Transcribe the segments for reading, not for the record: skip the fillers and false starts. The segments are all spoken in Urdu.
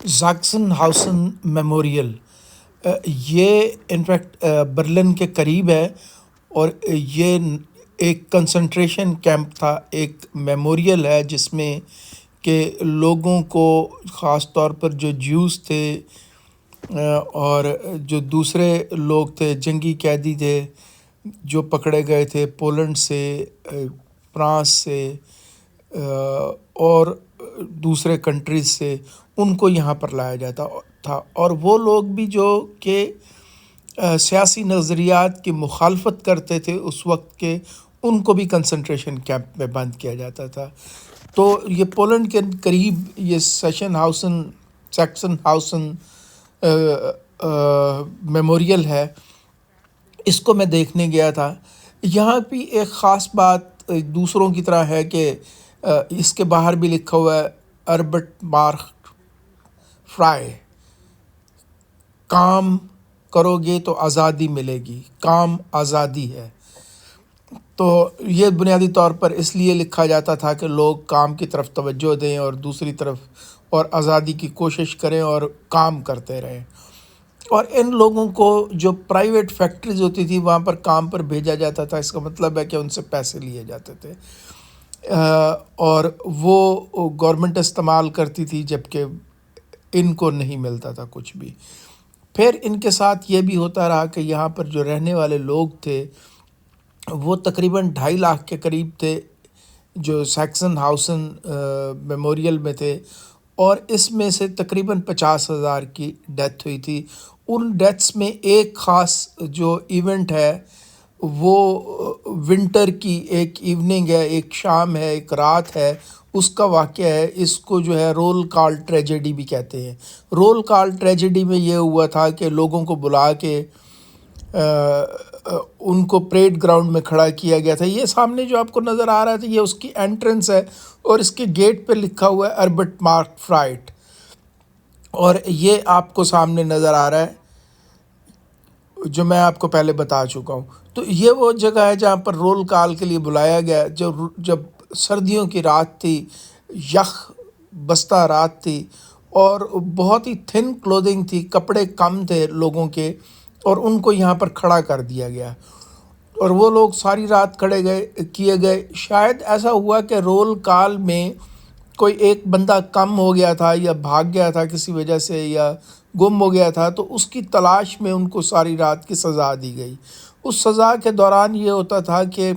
زاکسن ہاؤسن میموریل، یہ انفیکٹ برلن کے قریب ہے، اور یہ ایک کنسنٹریشن کیمپ تھا، ایک میموریل ہے جس میں کہ لوگوں کو، خاص طور پر جو جیوز تھے اور جو دوسرے لوگ تھے، جنگی قیدی تھے جو پکڑے گئے تھے پولینڈ سے، فرانس سے، اور دوسرے کنٹریز سے، ان کو یہاں پر لایا جاتا تھا، اور وہ لوگ بھی جو کہ سیاسی نظریات کی مخالفت کرتے تھے اس وقت کے، ان کو بھی کنسنٹریشن کیمپ میں بند کیا جاتا تھا۔ تو یہ پولینڈ کے قریب یہ سیکسن ہاؤسن میموریل ہے، اس کو میں دیکھنے گیا تھا۔ یہاں بھی ایک خاص بات دوسروں کی طرح ہے کہ اس کے باہر بھی لکھا ہوا ہے اربٹ مارک فرائے، کام کرو گے تو آزادی ملے گی، کام آزادی ہے۔ تو یہ بنیادی طور پر اس لیے لکھا جاتا تھا کہ لوگ کام کی طرف توجہ دیں اور دوسری طرف اور آزادی کی کوشش کریں اور کام کرتے رہیں۔ اور ان لوگوں کو جو پرائیویٹ فیکٹریز ہوتی تھی وہاں پر کام پر بھیجا جاتا تھا، اس کا مطلب ہے کہ ان سے پیسے لیے جاتے تھے، اور وہ گورنمنٹ استعمال کرتی تھی، جبکہ ان کو نہیں ملتا تھا کچھ بھی۔ پھر ان کے ساتھ یہ بھی ہوتا رہا کہ یہاں پر جو رہنے والے لوگ تھے وہ تقریباً 2.5 لاکھ کے قریب تھے جو سیکسن ہاؤسن میموریل میں تھے، اور اس میں سے تقریباً 50,000 کی ڈیتھ ہوئی تھی۔ ان ڈیتھس میں ایک خاص جو ایونٹ ہے وہ ونٹر کی ایک ایوننگ ہے، ایک شام ہے، ایک رات ہے، اس کا واقعہ ہے۔ اس کو جو ہے رول کال ٹریجڈی بھی کہتے ہیں۔ رول کال ٹریجڈی میں یہ ہوا تھا کہ لوگوں کو بلا کے ان کو پریڈ گراؤنڈ میں کھڑا کیا گیا تھا۔ یہ سامنے جو آپ کو نظر آ رہا تھا یہ اس کی انٹرنس ہے، اور اس کے گیٹ پہ لکھا ہوا ہے اربٹ مارک فرائٹ، اور یہ آپ کو سامنے نظر آ رہا ہے جو میں آپ کو پہلے بتا چکا ہوں۔ تو یہ وہ جگہ ہے جہاں پر رول کال کے لیے بلایا گیا، جب سردیوں کی رات تھی، یخ بستہ رات تھی، اور بہت ہی تھن کلودنگ تھی، کپڑے کم تھے لوگوں کے، اور ان کو یہاں پر کھڑا کر دیا گیا، اور وہ لوگ ساری رات کھڑے کیے گئے۔ شاید ایسا ہوا کہ رول کال میں کوئی ایک بندہ کم ہو گیا تھا یا بھاگ گیا تھا کسی وجہ سے یا گم ہو گیا تھا، تو اس کی تلاش میں ان کو ساری رات کی سزا دی گئی۔ اس سزا کے دوران یہ ہوتا تھا کہ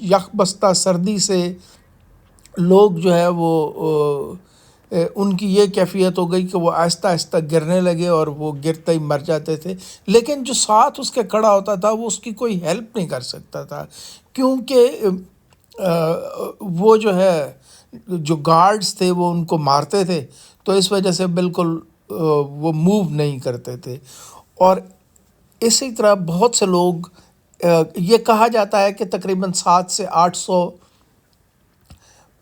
یخ بستہ سردی سے لوگ جو ہے وہ ان کی یہ کیفیت ہو گئی کہ وہ آہستہ آہستہ گرنے لگے، اور وہ گرتے ہی مر جاتے تھے، لیکن جو ساتھ اس کے کھڑا ہوتا تھا وہ اس کی کوئی ہیلپ نہیں کر سکتا تھا، کیونکہ وہ جو ہے جو گارڈز تھے وہ ان کو مارتے تھے، تو اس وجہ سے بالکل وہ موو نہیں کرتے تھے۔ اور اسی طرح بہت سے لوگ، یہ کہا جاتا ہے کہ تقریباً 700 سے 800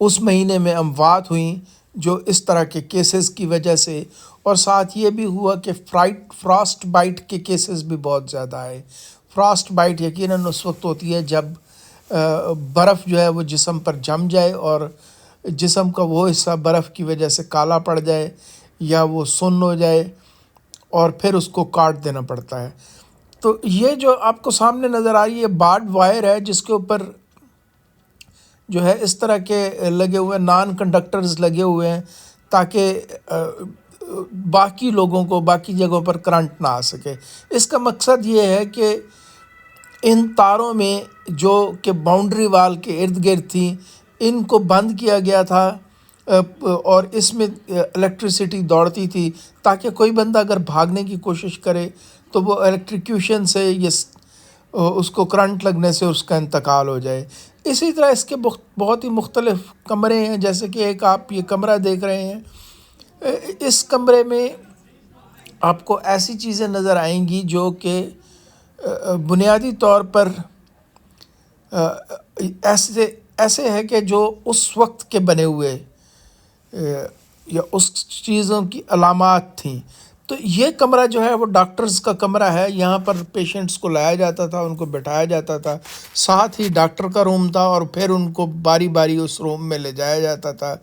اس مہینے میں اموات ہوئیں جو اس طرح کے کیسز کی وجہ سے، اور ساتھ یہ بھی ہوا کہ فراسٹ بائٹ کے کیسز بھی بہت زیادہ آئے۔ فراسٹ بائٹ یقیناً اس وقت ہوتی ہے جب برف جو ہے وہ جسم پر جم جائے اور جسم کا وہ حصہ برف کی وجہ سے کالا پڑ جائے یا وہ سن ہو جائے، اور پھر اس کو کاٹ دینا پڑتا ہے۔ تو یہ جو آپ کو سامنے نظر آ رہی ہے بارڈ وائر ہے، جس کے اوپر جو ہے اس طرح کے لگے ہوئے نان کنڈکٹرز لگے ہوئے ہیں تاکہ باقی لوگوں کو باقی جگہوں پر کرنٹ نہ آ سکے۔ اس کا مقصد یہ ہے کہ ان تاروں میں جو کہ باؤنڈری وال کے ارد گرد تھیں، ان کو بند کیا گیا تھا، اور اس میں الیکٹریسٹی دوڑتی تھی تاکہ کوئی بندہ اگر بھاگنے کی کوشش کرے تو وہ الیکٹریکیوشن سے اس کو کرنٹ لگنے سے اس کا انتقال ہو جائے۔ اسی طرح اس کے بہت ہی مختلف کمرے ہیں، جیسے کہ ایک آپ یہ کمرہ دیکھ رہے ہیں، اس کمرے میں آپ کو ایسی چیزیں نظر آئیں گی جو کہ بنیادی طور پر ایسے ہے کہ جو اس وقت کے بنے ہوئے یا اس چیزوں کی علامات تھیں۔ تو یہ کمرہ جو ہے وہ ڈاکٹرز کا کمرہ ہے، یہاں پر پیشنٹس کو لایا جاتا تھا، ان کو بٹھایا جاتا تھا، ساتھ ہی ڈاکٹر کا روم تھا، اور پھر ان کو باری باری اس روم میں لے جایا جاتا تھا۔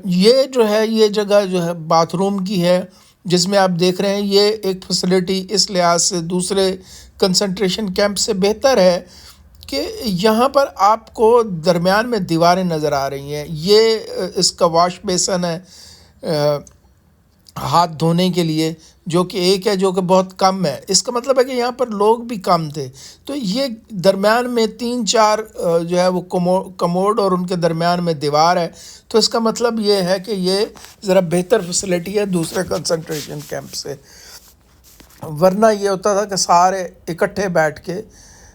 یہ جو ہے یہ جگہ جو ہے باتھ روم کی ہے، جس میں آپ دیکھ رہے ہیں یہ ایک فیسلٹی اس لحاظ سے دوسرے کنسنٹریشن کیمپ سے بہتر ہے کہ یہاں پر آپ کو درمیان میں دیواریں نظر آ رہی ہیں۔ یہ اس کا واش بیسن ہے ہاتھ دھونے کے لیے، جو کہ ایک ہے، جو کہ بہت کم ہے۔ اس کا مطلب ہے کہ یہاں پر لوگ بھی کم تھے، تو یہ درمیان میں 3-4 جو ہے وہ کموڈ اور ان کے درمیان میں دیوار ہے، تو اس کا مطلب یہ ہے کہ یہ ذرا بہتر فیسلٹی ہے دوسرے کنسنٹریشن کیمپ سے۔ ورنہ یہ ہوتا تھا کہ سارے اکٹھے بیٹھ کے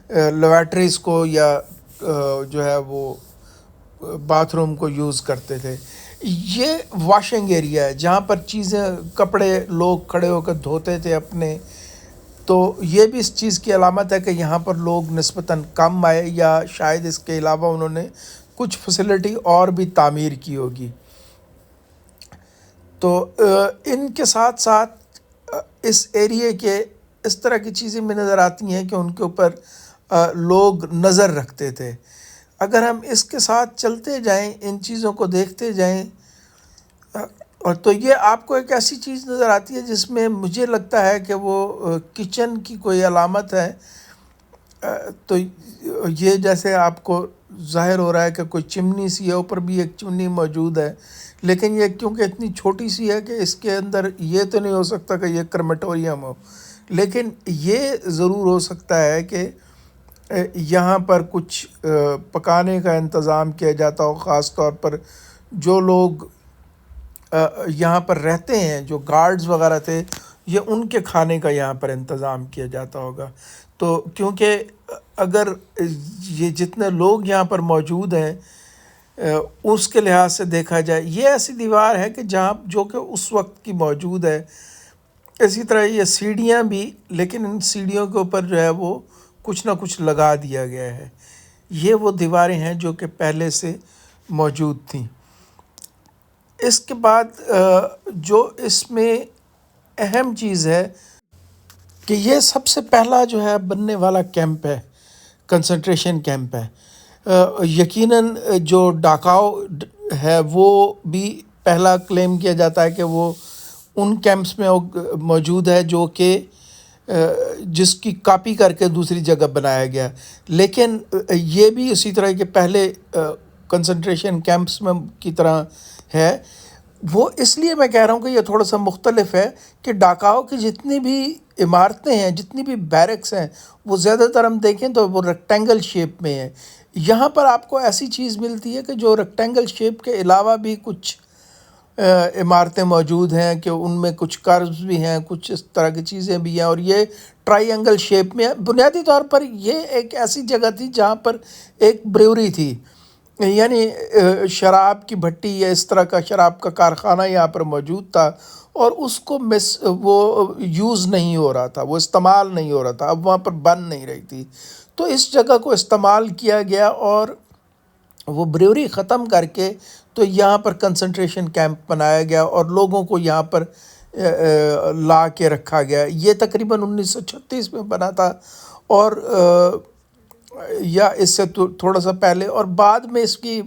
لیبارٹریز کو یا جو ہے وہ باتھ روم کو یوز کرتے تھے۔ یہ واشنگ ایریا ہے جہاں پر چیزیں کپڑے لوگ کھڑے ہو کر دھوتے تھے اپنے، تو یہ بھی اس چیز کی علامت ہے کہ یہاں پر لوگ نسبتاً کم آئے، یا شاید اس کے علاوہ انہوں نے کچھ فیسلٹی اور بھی تعمیر کی ہوگی۔ تو ان کے ساتھ ساتھ اس ایریے کے اس طرح کی چیزیں میں نظر آتی ہیں کہ ان کے اوپر لوگ نظر رکھتے تھے۔ اگر ہم اس کے ساتھ چلتے جائیں، ان چیزوں کو دیکھتے جائیں، اور تو یہ آپ کو ایک ایسی چیز نظر آتی ہے جس میں مجھے لگتا ہے کہ وہ کچن کی کوئی علامت ہے۔ تو یہ جیسے آپ کو ظاہر ہو رہا ہے کہ کوئی چمنی سی ہے، اوپر بھی ایک چمنی موجود ہے، لیکن یہ کیونکہ اتنی چھوٹی سی ہے کہ اس کے اندر یہ تو نہیں ہو سکتا کہ یہ کرمیٹوریم ہو، لیکن یہ ضرور ہو سکتا ہے کہ یہاں پر کچھ پکانے کا انتظام کیا جاتا ہو، خاص طور پر جو لوگ یہاں پر رہتے ہیں، جو گارڈز وغیرہ تھے، یہ ان کے کھانے کا یہاں پر انتظام کیا جاتا ہوگا۔ تو کیونکہ اگر یہ جتنے لوگ یہاں پر موجود ہیں اس کے لحاظ سے دیکھا جائے، یہ ایسی دیوار ہے کہ جہاں جو کہ اس وقت کی موجود ہے۔ اسی طرح یہ سیڑھیاں بھی، لیکن ان سیڑھیوں کے اوپر جو ہے وہ کچھ نہ کچھ لگا دیا گیا ہے۔ یہ وہ دیواریں ہیں جو کہ پہلے سے موجود تھیں۔ اس کے بعد جو اس میں اہم چیز ہے کہ یہ سب سے پہلا جو ہے بننے والا کیمپ ہے، کنسنٹریشن کیمپ ہے۔ یقیناً جو ڈاکاؤ ہے وہ بھی پہلا کلیم کیا جاتا ہے کہ وہ ان کیمپس میں موجود ہے جو کہ جس کی کاپی کر کے دوسری جگہ بنایا گیا، لیکن یہ بھی اسی طرح کے پہلے کنسنٹریشن کیمپس میں کی طرح ہے۔ وہ اس لیے میں کہہ رہا ہوں کہ یہ تھوڑا سا مختلف ہے کہ ڈاکاؤ کی جتنی بھی عمارتیں ہیں، جتنی بھی بیرکس ہیں، وہ زیادہ تر ہم دیکھیں تو وہ ریکٹینگل شیپ میں ہیں۔ یہاں پر آپ کو ایسی چیز ملتی ہے کہ جو ریکٹینگل شیپ کے علاوہ بھی کچھ عمارتیں موجود ہیں، کہ ان میں کچھ کروز بھی ہیں، کچھ اس طرح کی چیزیں بھی ہیں، اور یہ ٹرائی اینگل شیپ میں ہے۔ بنیادی طور پر یہ ایک ایسی جگہ تھی جہاں پر ایک بریوری تھی، یعنی شراب کی بھٹی یا اس طرح کا شراب کا کارخانہ یہاں پر موجود تھا، اور اس کو وہ یوز نہیں ہو رہا تھا، وہ استعمال نہیں ہو رہا تھا، اب وہاں پر بن نہیں رہی تھی، تو اس جگہ کو استعمال کیا گیا اور وہ بریوری ختم کر کے تو یہاں پر کنسنٹریشن کیمپ بنایا گیا اور لوگوں کو یہاں پر لا کے رکھا گیا۔ یہ تقریباً 1936 میں بنا تھا، اور یا اس سے تھوڑا سا پہلے، اور بعد میں اس کی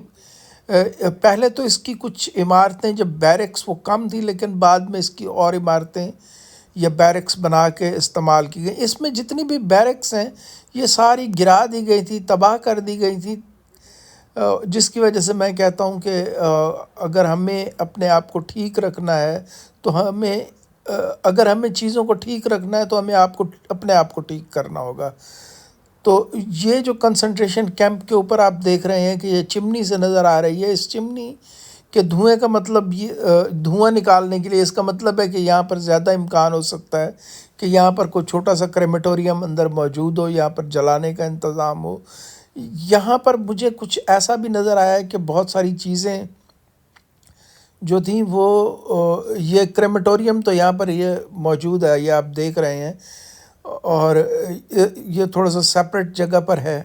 پہلے تو اس کی کچھ عمارتیں جب بیرکس وہ کم تھی، لیکن بعد میں اس کی اور عمارتیں یا بیرکس بنا کے استعمال کی گئی۔ اس میں جتنی بھی بیرکس ہیں یہ ساری گرا دی گئی تھی، تباہ کر دی گئی تھی، جس کی وجہ سے میں کہتا ہوں کہ اگر ہمیں اپنے آپ کو ٹھیک رکھنا ہے تو اگر ہمیں چیزوں کو ٹھیک رکھنا ہے تو ہمیں اپنے آپ کو ٹھیک کرنا ہوگا۔ تو یہ جو کنسنٹریشن کیمپ کے اوپر آپ دیکھ رہے ہیں کہ یہ چمنی سے نظر آ رہی ہے، اس چمنی کے دھوئیں کا مطلب یہ دھواں نکالنے کے لیے اس کا مطلب ہے کہ یہاں پر زیادہ امکان ہو سکتا ہے کہ یہاں پر کوئی چھوٹا سا کریمیٹوریم اندر موجود ہو، یہاں پر جلانے کا انتظام ہو۔ یہاں پر مجھے کچھ ایسا بھی نظر آیا ہے کہ بہت ساری چیزیں جو تھیں وہ یہ کریمیٹوریم تو یہاں پر یہ موجود ہے، یہ آپ دیکھ رہے ہیں، اور یہ تھوڑا سا سیپریٹ جگہ پر ہے،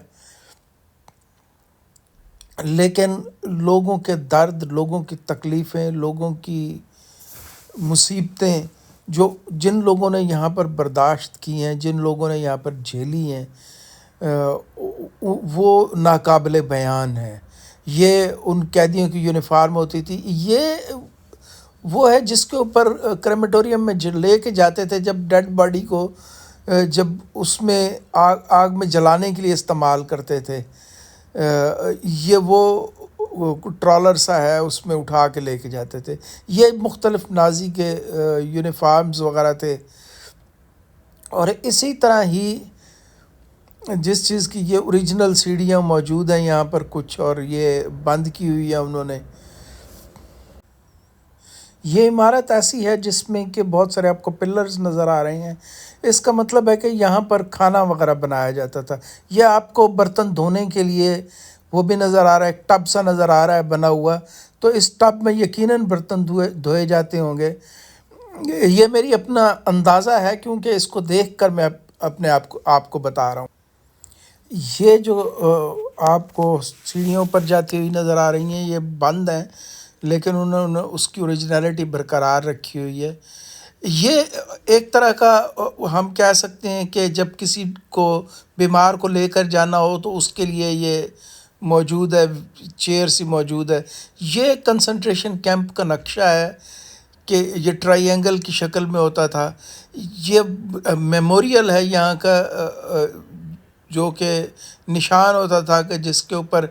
لیکن لوگوں کے درد، لوگوں کی تکلیفیں، لوگوں کی مصیبتیں جن لوگوں نے یہاں پر برداشت کی ہیں، جن لوگوں نے یہاں پر جھیلی ہیں، وہ ناقابل بیان ہے۔ یہ ان قیدیوں کی یونیفارم ہوتی تھی۔ یہ وہ ہے جس کے اوپر کریمیٹوریم میں لے کے جاتے تھے جب ڈیڈ باڈی کو، جب اس میں آگ میں جلانے کے لیے استعمال کرتے تھے۔ یہ وہ ٹرالر سا ہے، اس میں اٹھا کے لے کے جاتے تھے۔ یہ مختلف نازی کے یونیفارمز وغیرہ تھے۔ اور اسی طرح ہی جس چیز کی یہ اوریجنل سیڑھیاں موجود ہیں یہاں پر کچھ، اور یہ بند کی ہوئی ہے انہوں نے۔ یہ عمارت ایسی ہے جس میں کہ بہت سارے آپ کو پلرز نظر آ رہے ہیں۔ اس کا مطلب ہے کہ یہاں پر کھانا وغیرہ بنایا جاتا تھا۔ یہ آپ کو برتن دھونے کے لیے وہ بھی نظر آ رہا ہے، ایک ٹب سا نظر آ رہا ہے بنا ہوا، تو اس ٹب میں یقیناً برتن دھوئے جاتے ہوں گے۔ یہ میری اپنا اندازہ ہے کیونکہ اس کو دیکھ کر میں اپنے آپ کو بتا رہا ہوں۔ یہ جو آپ کو سیڑھیوں پر جاتی ہوئی نظر آ رہی ہیں، یہ بند ہیں، لیکن انہوں نے اس کی اوریجنلٹی برقرار رکھی ہوئی ہے۔ یہ ایک طرح کا ہم کہہ سکتے ہیں کہ جب کسی کو بیمار کو لے کر جانا ہو تو اس کے لیے یہ موجود ہے، چیئر سی موجود ہے۔ یہ کنسنٹریشن کیمپ کا نقشہ ہے کہ یہ ٹرائی اینگل کی شکل میں ہوتا تھا۔ یہ میموریل ہے یہاں کا، جو کہ نشان ہوتا تھا کہ جس کے اوپر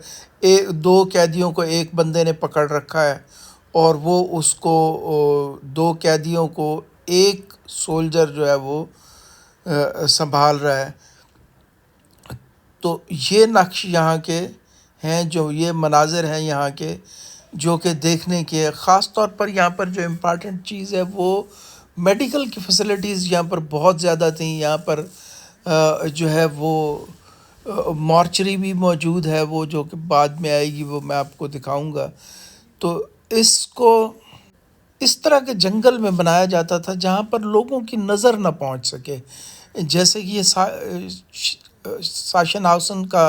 دو قیدیوں کو ایک بندے نے پکڑ رکھا ہے، اور وہ اس کو دو قیدیوں کو ایک سولجر جو ہے وہ سنبھال رہا ہے۔ تو یہ نقش یہاں کے ہیں، جو یہ مناظر ہیں یہاں کے، جو کہ دیکھنے کے خاص طور پر یہاں پر جو امپارٹنٹ چیز ہے وہ میڈیکل کی فیسلٹیز یہاں پر بہت زیادہ تھیں۔ یہاں پر جو ہے وہ مارچری بھی موجود ہے، وہ جو کہ بعد میں آئے گی، وہ میں آپ کو دکھاؤں گا۔ تو اس کو اس طرح کے جنگل میں بنایا جاتا تھا جہاں پر لوگوں کی نظر نہ پہنچ سکے، جیسے کہ یہ ساشن ہاؤسن کا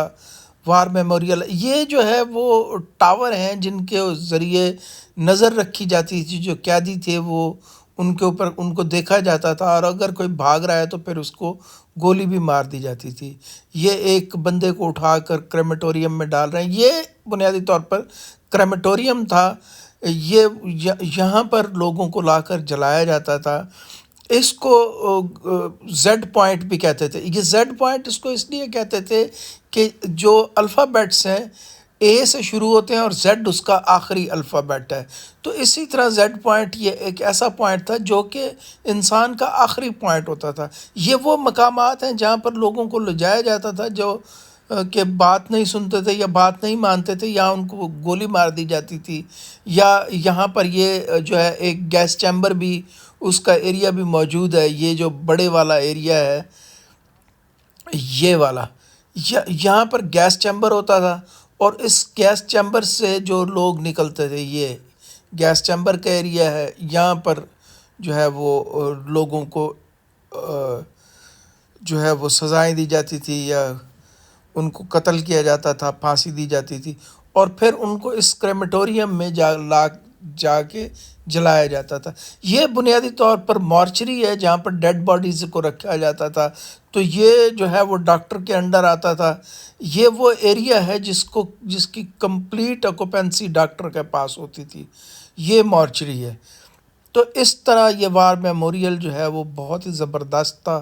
وار میموریل۔ یہ جو ہے وہ ٹاور ہیں جن کے ذریعے نظر رکھی جاتی تھی، جو قیدی تھے وہ ان کے اوپر ان کو دیکھا جاتا تھا، اور اگر کوئی بھاگ رہا ہے تو پھر اس کو گولی بھی مار دی جاتی تھی۔ یہ ایک بندے کو اٹھا کر کریمیٹوریم میں ڈال رہے ہیں، یہ بنیادی طور پر کریمیٹوریم تھا۔ یہ یہاں پر لوگوں کو لا کر جلایا جاتا تھا۔ اس کو زیڈ پوائنٹ بھی کہتے تھے۔ یہ زیڈ پوائنٹ اس کو اس لیے کہتے تھے کہ جو الفابیٹس ہیں اے سے شروع ہوتے ہیں اور زیڈ اس کا آخری الفابیٹ ہے، تو اسی طرح زیڈ پوائنٹ یہ ایک ایسا پوائنٹ تھا جو کہ انسان کا آخری پوائنٹ ہوتا تھا۔ یہ وہ مقامات ہیں جہاں پر لوگوں کو لے جایا جاتا تھا جو کہ بات نہیں سنتے تھے یا بات نہیں مانتے تھے، یا ان کو گولی مار دی جاتی تھی۔ یا یہاں پر یہ جو ہے ایک گیس چیمبر بھی، اس کا ایریا بھی موجود ہے۔ یہ جو بڑے والا ایریا ہے، یہ والا، یہاں پر گیس چیمبر ہوتا تھا، اور اس گیس چیمبر سے جو لوگ نکلتے تھے، یہ گیس چیمبر کا ایریا ہے۔ یہاں پر جو ہے وہ لوگوں کو جو ہے وہ سزائیں دی جاتی تھی، یا ان کو قتل کیا جاتا تھا، پھانسی دی جاتی تھی، اور پھر ان کو اس کریمیٹوریم میں جا کے جلایا جاتا تھا۔ یہ بنیادی طور پر مارچری ہے جہاں پر ڈیڈ باڈیز کو رکھا جاتا تھا۔ تو یہ جو ہے وہ ڈاکٹر کے انڈر آتا تھا۔ یہ وہ ایریا ہے جس کی کمپلیٹ آکوپینسی ڈاکٹر کے پاس ہوتی تھی۔ یہ مارچری ہے۔ تو اس طرح یہ وار میموریل جو ہے وہ بہت ہی زبردست تھا۔